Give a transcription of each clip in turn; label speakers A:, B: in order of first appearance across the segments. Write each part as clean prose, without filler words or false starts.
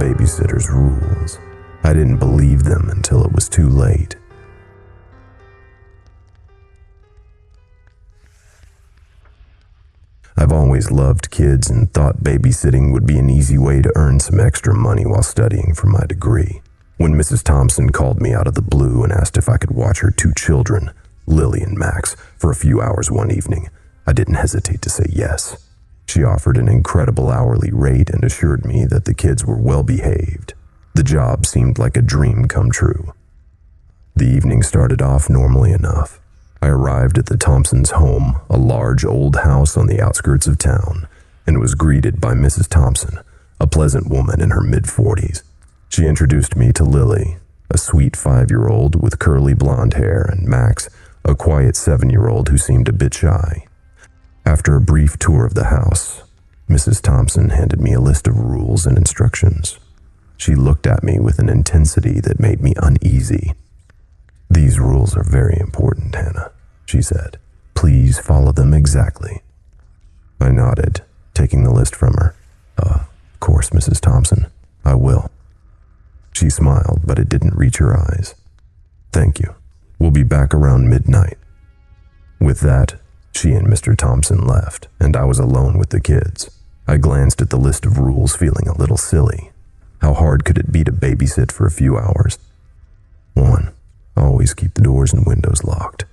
A: babysitter's rules. I didn't believe them until it was too late. I've always loved kids and thought babysitting would be an easy way to earn some extra money while studying for my degree. When Mrs. Thompson called me out of the blue and asked if I could watch her 2 children, Lily and Max, for a few hours one evening, I didn't hesitate to say yes. She offered an incredible hourly rate and assured me that the kids were well behaved. The job seemed like a dream come true. The evening started off normally enough. I arrived at the Thompsons' home, a large old house on the outskirts of town, and was greeted by Mrs. Thompson, a pleasant woman in her mid-40s. She introduced me to Lily, a sweet 5-year-old with curly blonde hair, and Max, a quiet 7-year-old who seemed a bit shy. After a brief tour of the house, Mrs. Thompson handed me a list of rules and instructions. She looked at me with an intensity that made me uneasy. "These rules are very important, Hannah," she said. "Please follow them exactly." I nodded, taking the list from her. Of course, Mrs. Thompson. I will." She smiled, but it didn't reach her eyes. "Thank you. We'll be back around midnight." With that, she and Mr. Thompson left, and I was alone with the kids. I glanced at the list of rules, feeling a little silly. How hard could it be to babysit for a few hours? 1. Always keep the doors and windows locked.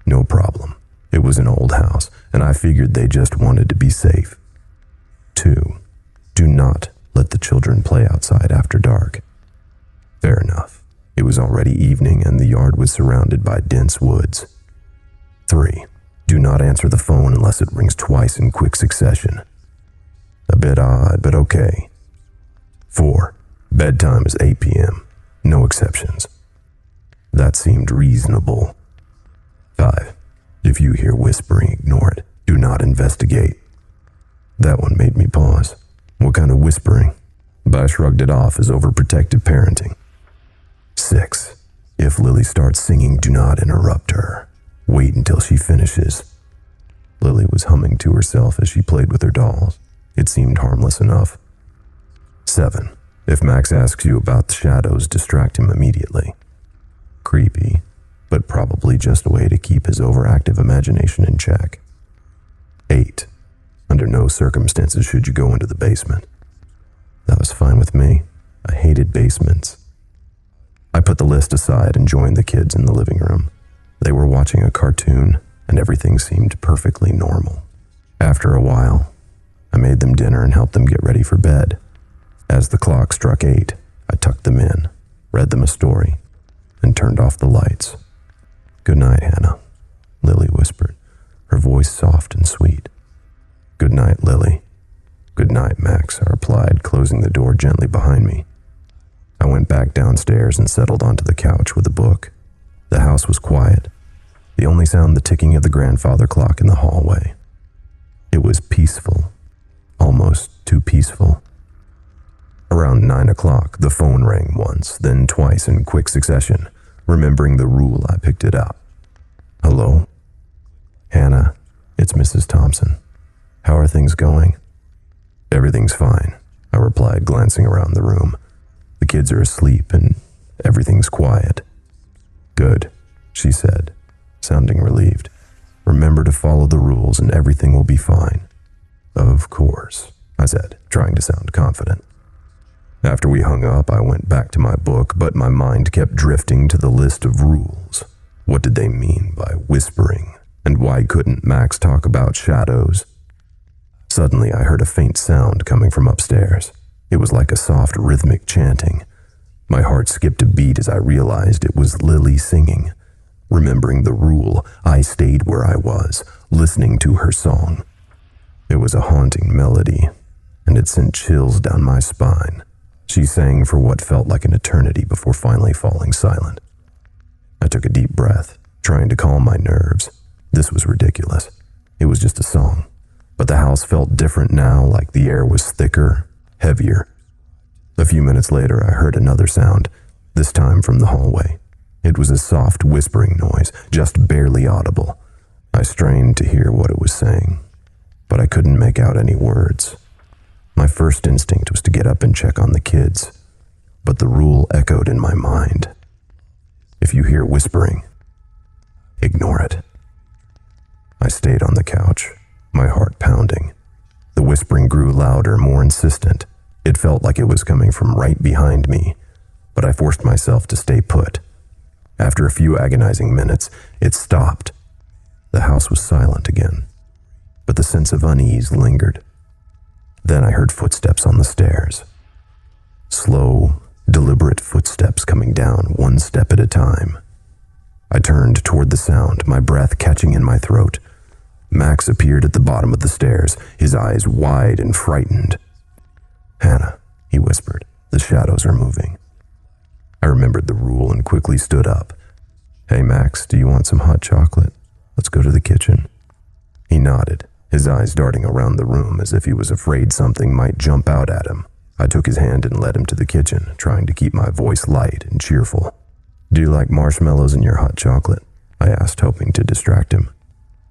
A: No problem. It was an old house, and I figured they just wanted to be safe. 2. Do not let the children play outside after dark. Fair enough. It was already evening, and the yard was surrounded by dense woods. 3. Do not answer the phone unless it rings twice in quick succession. A bit odd, but okay. 4. Bedtime is 8 p.m. No exceptions. That seemed reasonable. 5. If you hear whispering, ignore it. Do not investigate. That one made me pause. What kind of whispering? But I shrugged it off as overprotective parenting. 6. If Lily starts singing, do not interrupt her. Wait until she finishes. Lily was humming to herself as she played with her dolls. It seemed harmless enough. 7. If Max asks you about the shadows, distract him immediately. Creepy, but probably just a way to keep his overactive imagination in check. 8. Under no circumstances should you go into the basement. That was fine with me. I hated basements. I put the list aside and joined the kids in the living room. They were watching a cartoon, and everything seemed perfectly normal. After a while, I made them dinner and helped them get ready for bed. As the clock struck 8, I tucked them in, read them a story, and turned off the lights. "Good night, Hannah," Lily whispered, her voice soft and sweet. "Good night, Lily." "Good night, Max," I replied, closing the door gently behind me. I went back downstairs and settled onto the couch with a book. The house was quiet. The only sound the ticking of the grandfather clock in the hallway. It was peaceful, almost too peaceful. Around 9 o'clock, the phone rang once, then twice in quick succession. Remembering the rule, I picked it up. "Hello?" "Hannah, it's Mrs. Thompson. How are things going?" "Everything's fine," I replied, glancing around the room. "The kids are asleep and everything's quiet." "Good," she said, sounding relieved. "Remember to follow the rules and everything will be fine." "Of course," I said, trying to sound confident. After we hung up, I went back to my book, but my mind kept drifting to the list of rules. What did they mean by whispering? And why couldn't Max talk about shadows? Suddenly, I heard a faint sound coming from upstairs. It was like a soft, rhythmic chanting. My heart skipped a beat as I realized it was Lily singing. Remembering the rule, I stayed where I was, listening to her song. It was a haunting melody, and it sent chills down my spine. She sang for what felt like an eternity before finally falling silent. I took a deep breath, trying to calm my nerves. This was ridiculous. It was just a song, but the house felt different now, like the air was thicker, heavier. A few minutes later, I heard another sound, this time from the hallway. It was a soft whispering noise, just barely audible. I strained to hear what it was saying, but I couldn't make out any words. My first instinct was to get up and check on the kids, but the rule echoed in my mind. If you hear whispering, ignore it. I stayed on the couch, my heart pounding. The whispering grew louder, more insistent. It felt like it was coming from right behind me, but I forced myself to stay put. After a few agonizing minutes, it stopped. The house was silent again, but the sense of unease lingered. Then I heard footsteps on the stairs. Slow, deliberate footsteps coming down, one step at a time. I turned toward the sound, my breath catching in my throat. Max appeared at the bottom of the stairs, his eyes wide and frightened. "Hannah," he whispered, "the shadows are moving." I remembered the rule and quickly stood up. "Hey Max, do you want some hot chocolate? Let's go to the kitchen." He nodded, his eyes darting around the room as if he was afraid something might jump out at him. I took his hand and led him to the kitchen, trying to keep my voice light and cheerful. "Do you like marshmallows in your hot chocolate?" I asked, hoping to distract him.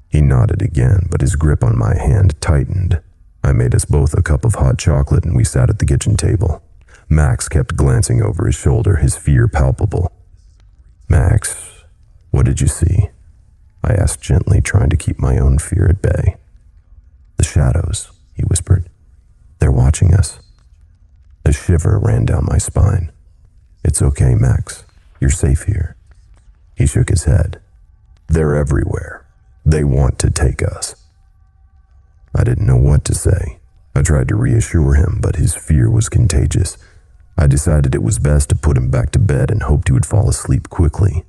A: He nodded again, but his grip on my hand tightened. I made us both a cup of hot chocolate and we sat at the kitchen table. Max kept glancing over his shoulder, his fear palpable. "Max, what did you see?" I asked gently, trying to keep my own fear at bay. "The shadows," he whispered. "They're watching us." A shiver ran down my spine. "It's okay, Max. You're safe here." He shook his head. "They're everywhere. They want to take us." I didn't know what to say. I tried to reassure him, but his fear was contagious. I decided it was best to put him back to bed and hoped he would fall asleep quickly.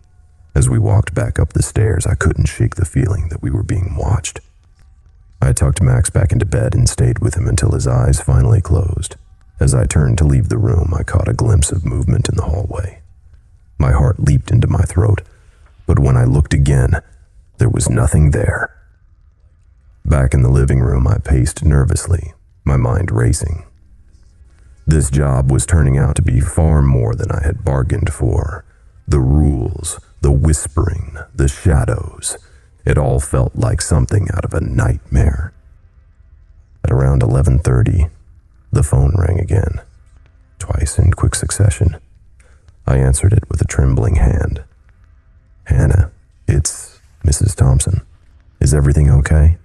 A: As we walked back up the stairs, I couldn't shake the feeling that we were being watched. I tucked Max back into bed and stayed with him until his eyes finally closed. As I turned to leave the room, I caught a glimpse of movement in the hallway. My heart leaped into my throat, but when I looked again, there was nothing there. Back in the living room, I paced nervously, my mind racing. This job was turning out to be far more than I had bargained for. The rules, the whispering, the shadows. It all felt like something out of a nightmare. At around 11:30, the phone rang again, twice in quick succession. I answered it with a trembling hand. "Hannah, it's Mrs. Thompson. Is everything okay?"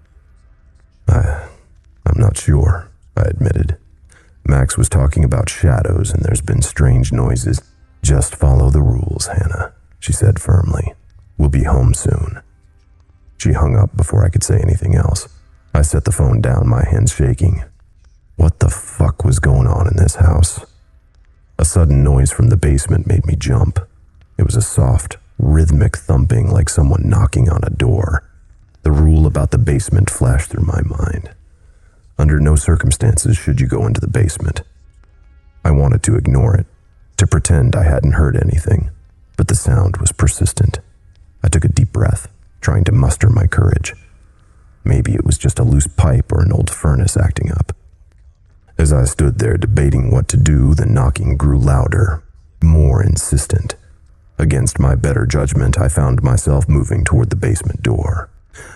A: I'm not sure, I admitted. Max was talking about shadows and there's been strange noises. "Just follow the rules, Hannah," she said firmly. "We'll be home soon." She hung up before I could say anything else. I set the phone down, my hands shaking. What the fuck was going on in this house? A sudden noise from the basement made me jump. It was a soft, rhythmic thumping like someone knocking on a door. The rule about the basement flashed through my mind. Under no circumstances should you go into the basement. I wanted to ignore it, to pretend I hadn't heard anything, but the sound was persistent. I took a deep breath, trying to muster my courage. Maybe it was just a loose pipe or an old furnace acting up. As I stood there debating what to do, the knocking grew louder, more insistent. Against my better judgment, I found myself moving toward the basement door.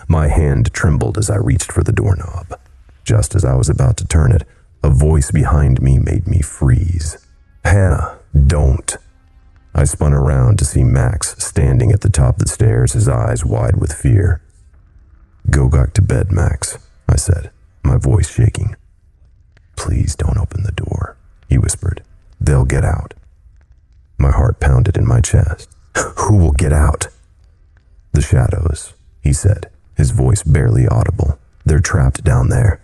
A: My hand trembled as I reached for the doorknob. Just as I was about to turn it, a voice behind me made me freeze. "Hannah, don't." I spun around to see Max standing at the top of the stairs, his eyes wide with fear. "Go back to bed, Max," I said, my voice shaking. "Please don't open the door," he whispered. "They'll get out." My heart pounded in my chest. "Who will get out?" "The shadows," he said, his voice barely audible. "They're trapped down there.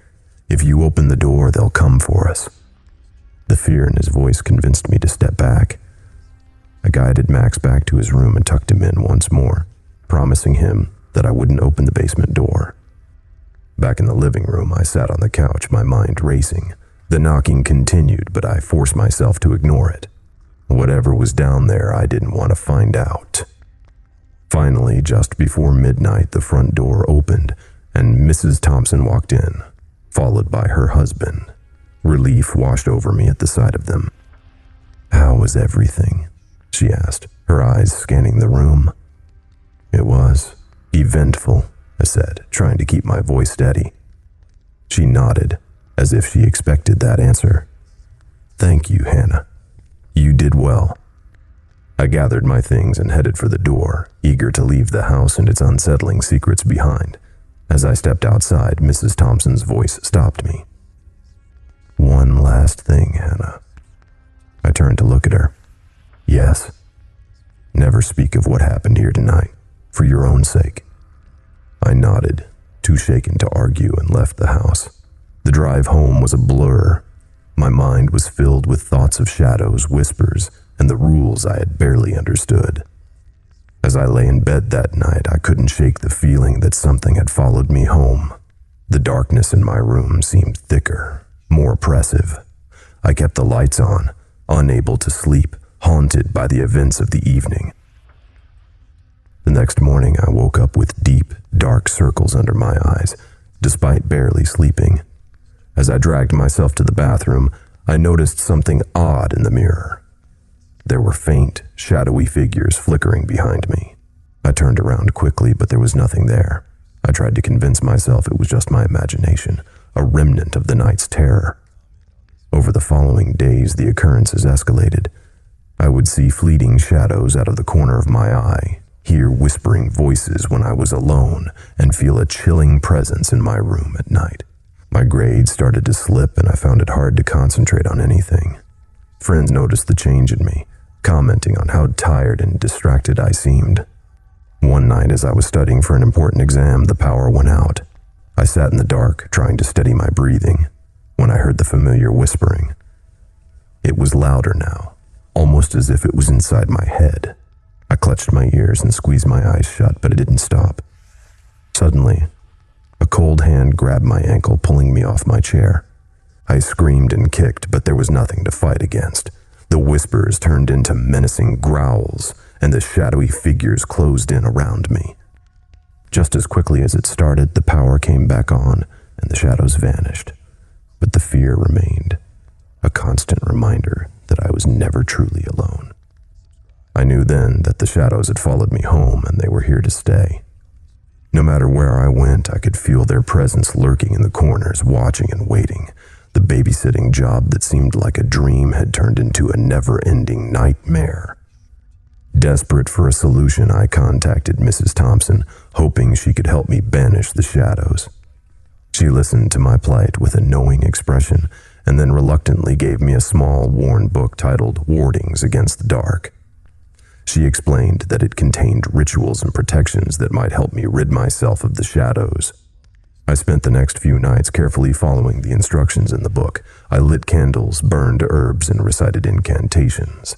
A: If you open the door, they'll come for us." The fear in his voice convinced me to step back. I guided Max back to his room and tucked him in once more, promising him that I wouldn't open the basement door. Back in the living room, I sat on the couch, my mind racing. The knocking continued, but I forced myself to ignore it. Whatever was down there, I didn't want to find out. Finally, just before midnight, the front door opened, and Mrs. Thompson walked in, followed by her husband. Relief washed over me at the sight of them. "How was everything?" she asked, her eyes scanning the room. "It was eventful," I said, trying to keep my voice steady. She nodded, as if she expected that answer. "Thank you, Hannah. You did well." I gathered my things and headed for the door, eager to leave the house and its unsettling secrets behind. As I stepped outside, Mrs. Thompson's voice stopped me. "One last thing, Hannah." I turned to look at her. "Yes." "Never speak of what happened here tonight, for your own sake." I nodded, too shaken to argue, and left the house. The drive home was a blur. My mind was filled with thoughts of shadows, whispers, and the rules I had barely understood. As I lay in bed that night, I couldn't shake the feeling that something had followed me home. The darkness in my room seemed thicker, more oppressive. I kept the lights on, unable to sleep, haunted by the events of the evening. The next morning, I woke up with deep, dark circles under my eyes, despite barely sleeping. As I dragged myself to the bathroom, I noticed something odd in the mirror. There were faint, shadowy figures flickering behind me. I turned around quickly, but there was nothing there. I tried to convince myself it was just my imagination, a remnant of the night's terror. Over the following days, the occurrences escalated. I would see fleeting shadows out of the corner of my eye, hear whispering voices when I was alone, and feel a chilling presence in my room at night. My grades started to slip, and I found it hard to concentrate on anything. Friends noticed the change in me, commenting on how tired and distracted I seemed. One night, as I was studying for an important exam, the power went out. I sat in the dark, trying to steady my breathing, when I heard the familiar whispering. It was louder now, almost as if it was inside my head. I clutched my ears and squeezed my eyes shut, but it didn't stop. Suddenly, a cold hand grabbed my ankle, pulling me off my chair. I screamed and kicked, but there was nothing to fight against. The whispers turned into menacing growls, and the shadowy figures closed in around me. Just as quickly as it started, the power came back on, and the shadows vanished. But the fear remained, a constant reminder that I was never truly alone. I knew then that the shadows had followed me home, and they were here to stay. No matter where I went, I could feel their presence lurking in the corners, watching and waiting. The babysitting job that seemed like a dream had turned into a never-ending nightmare. Desperate for a solution, I contacted Mrs. Thompson, hoping she could help me banish the shadows. She listened to my plight with a knowing expression, and then reluctantly gave me a small, worn book titled Wardings Against the Dark. She explained that it contained rituals and protections that might help me rid myself of the shadows. I spent the next few nights carefully following the instructions in the book. I lit candles, burned herbs, and recited incantations.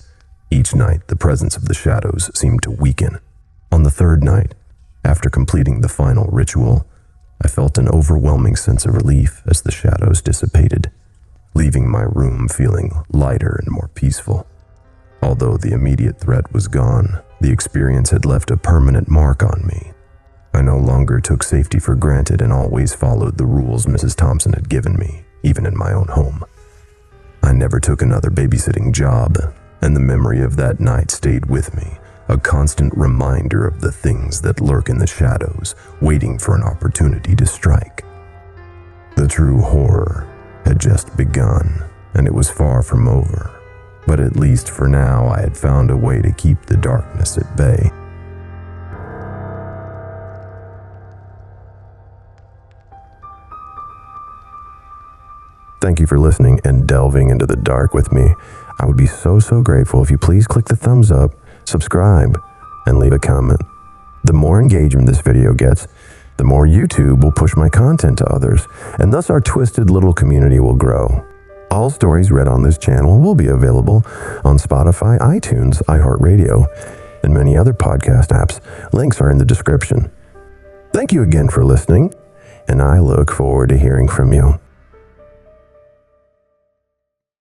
A: Each night, the presence of the shadows seemed to weaken. On the third night, after completing the final ritual, I felt an overwhelming sense of relief as the shadows dissipated, leaving my room feeling lighter and more peaceful. Although the immediate threat was gone, the experience had left a permanent mark on me. I no longer took safety for granted and always followed the rules Mrs. Thompson had given me, even in my own home. I never took another babysitting job, and the memory of that night stayed with me, a constant reminder of the things that lurk in the shadows, waiting for an opportunity to strike. The true horror had just begun, and it was far from over. But at least for now, I had found a way to keep the darkness at bay. Thank you for listening and delving into the dark with me. I would be so grateful if you please click the thumbs up, subscribe, and leave a comment. The more engagement this video gets, the more YouTube will push my content to others, and thus our twisted little community will grow. All stories read on this channel will be available on Spotify, iTunes, iHeartRadio, and many other podcast apps. Links are in the description. Thank you again for listening, and I look forward to hearing from you.